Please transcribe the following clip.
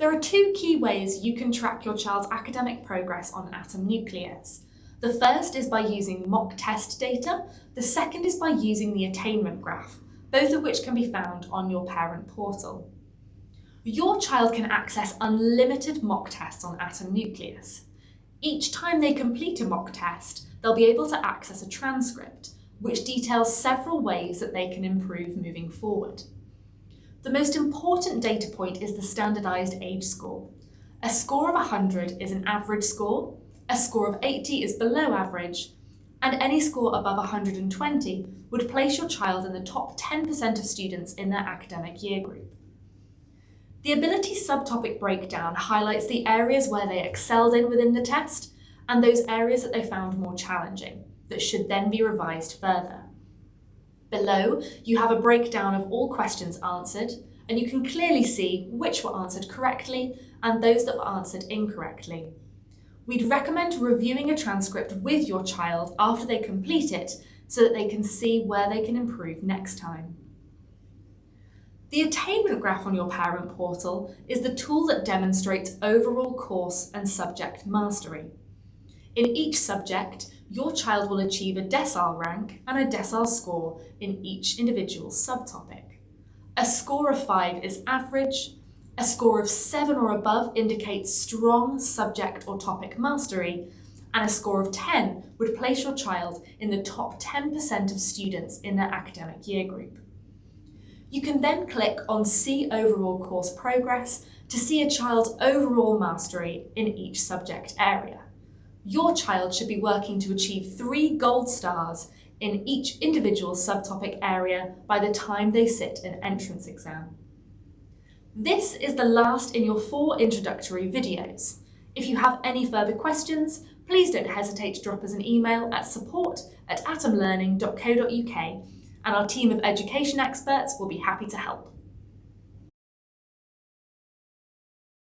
There are two key ways you can track your child's academic progress on Atom Nucleus. The first is by using mock test data. The second is by using the Attainment Graph, both of which can be found on your parent portal. Your child can access unlimited mock tests on Atom Nucleus. Each time they complete a mock test, they'll be able to access a transcript, which details several ways that they can improve moving forward. The most important data point is the standardised age score. A score of 100 is an average score, a score of 80 is below average, and any score above 120 would place your child in the top 10% of students in their academic year group. The ability subtopic breakdown highlights the areas where they excelled in within the test and those areas that they found more challenging, that should then be revised further. Below, you have a breakdown of all questions answered, and you can clearly see which were answered correctly and those that were answered incorrectly. We'd recommend reviewing a transcript with your child after they complete it so that they can see where they can improve next time. The Attainment Graph on your parent portal is the tool that demonstrates overall course and subject mastery. In each subject, your child will achieve a decile rank and a decile score in each individual subtopic. A score of 5 is average, a score of 7 or above indicates strong subject or topic mastery, and a score of 10 would place your child in the top 10% of students in their academic year group. You can then click on See Overall Course Progress to see a child's overall mastery in each subject area. Your child should be working to achieve 3 gold stars in each individual subtopic area by the time they sit an entrance exam. This is the last in your 4 introductory videos. If you have any further questions, please don't hesitate to drop us an email at support@atomlearning.co.uk and our team of education experts will be happy to help.